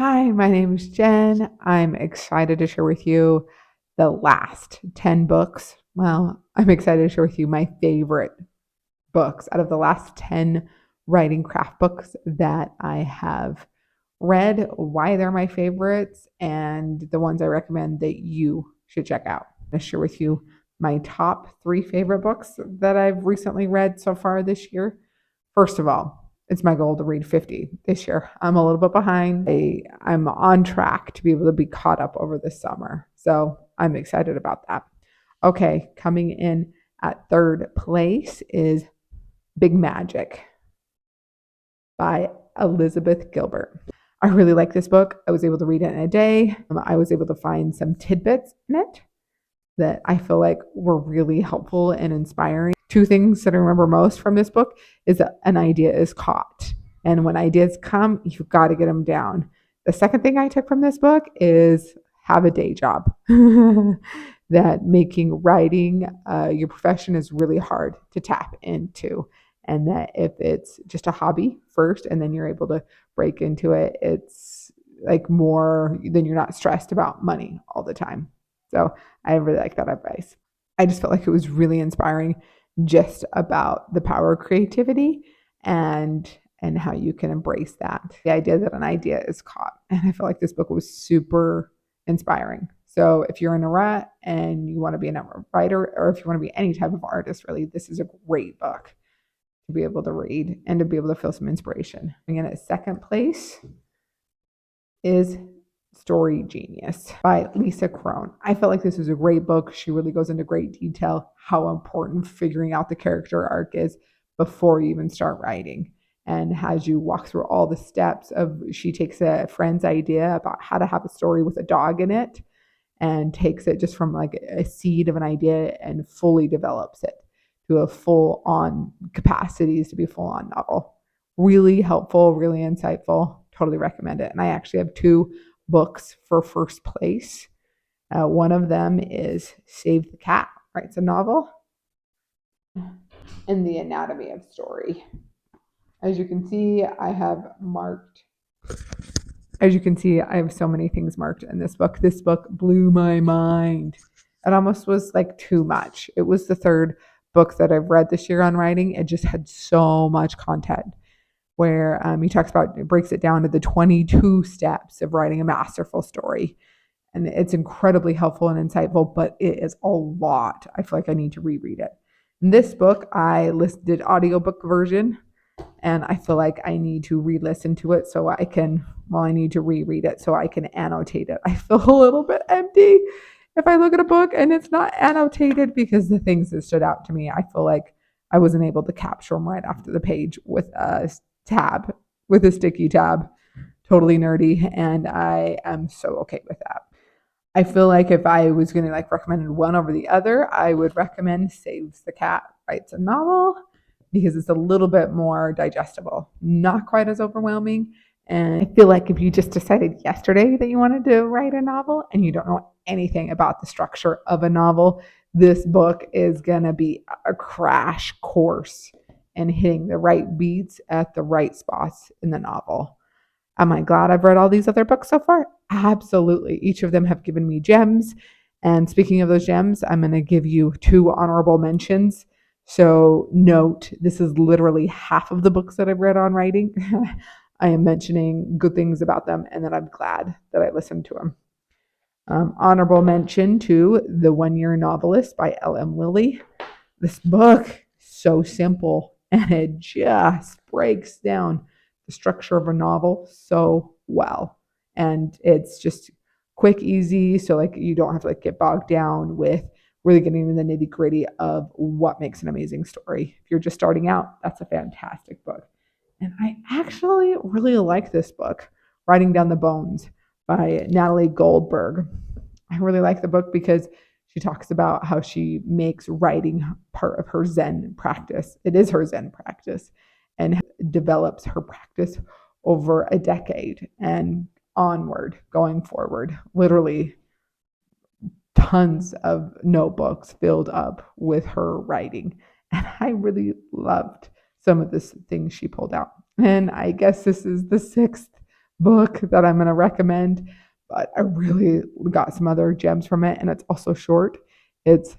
Hi, my name is Jen. I'm excited to share with you the last 10 books. Well, I'm excited to share with you my favorite books out of the last 10 writing craft books that I have read, why they're my favorites, and the ones I recommend that you should check out. I'm going to share with you my top three favorite books that I've recently read so far this year. First of all, it's my goal to read 50 this year. I'm a little bit behind. I'm on track to be able to be caught up over the summer. So I'm excited about that. Okay, coming in at third place is Big Magic by Elizabeth Gilbert. I really like this book. I was able to read it in a day. I was able to find some tidbits in it that I feel like were really helpful and inspiring. Two things that I remember most from this book is that an idea is caught. And when ideas come, you've got to get them down. The second thing I took from this book is have a day job. That making writing your profession is really hard to tap into. And that if it's just a hobby first and then you're able to break into it, it's like more, then you're not stressed about money all the time. So I really like that advice. I just felt like it was really inspiring just about the power of creativity and how you can embrace that. The idea that an idea is caught. And I feel like this book was super inspiring. So if you're in a rut and you want to be a writer, or if you want to be any type of artist, really, this is a great book to be able to read and to be able to feel some inspiration. And in second place is Story Genius by Lisa Crone. I felt like this was a great book. She really goes into great detail how important figuring out the character arc is before you even start writing, and has you walk through all the steps of, she takes a friend's idea about how to have a story with a dog in it and takes it just from like a seed of an idea and fully develops it to a full on capacities to be a full on novel. Really helpful, really insightful. Totally recommend it. And I actually have two books for first place. One of them is Save the Cat, right? It's a novel, and The Anatomy of Story. As you can see, I have marked, as you can see, I have so many things marked in this book. This book blew my mind. It almost was like too much. It was the third book that I've read this year on writing. It just had so much content where he talks about, it breaks it down to the 22 steps of writing a masterful story. And it's incredibly helpful and insightful, but it is a lot. I feel like I need to reread it. In this book, I did audiobook version, and I feel like I need to re-listen to it so I can, well, I need to reread it so I can annotate it. I feel a little bit empty if I look at a book and it's not annotated, because the things that stood out to me, I feel like I wasn't able to capture them right after the page with a tab, with a sticky tab. Totally nerdy, and I am so okay with that. I feel like if I was going to like recommend one over the other, I would recommend Saves the Cat Writes a Novel, because it's a little bit more digestible, not quite as overwhelming. And I feel like if you just decided yesterday that you wanted to write a novel and you don't know anything about the structure of a novel, this book is going to be a crash course in hitting the right beats at the right spots in the novel. Am I glad I've read all these other books so far? Absolutely. Each of them have given me gems. And speaking of those gems, I'm going to give you two honorable mentions. So note, this is literally half of the books that I've read on writing. I am mentioning good things about them, and then I'm glad that I listened to them. Honorable mention to The One-Year Novelist by L.M. Lilly. This book, so simple, and it just breaks down the structure of a novel so well. And it's just quick, easy, so like you don't have to like get bogged down with really getting into the nitty-gritty of what makes an amazing story. If you're just starting out, that's a fantastic book. And I actually really like this book, Writing Down the Bones by Natalie Goldberg. I really like the book because she talks about how she makes writing part of her Zen practice. It is her Zen practice, and develops her practice over a decade and onward, going forward. Literally tons of notebooks filled up with her writing. And I really loved some of the things she pulled out. And I guess this is the sixth book that I'm going to recommend, but I really got some other gems from it, and it's also short. It's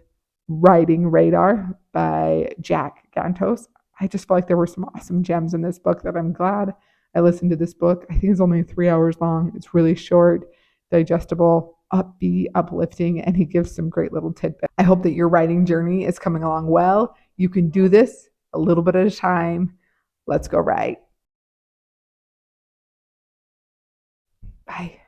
Writing Radar by Jack Gantos. I just feel like there were some awesome gems in this book that I'm glad I listened to this book. I think it's only 3 hours long. It's really short, digestible, upbeat, uplifting, and he gives some great little tidbits. I hope that your writing journey is coming along well. You can do this a little bit at a time. Let's go write. Bye.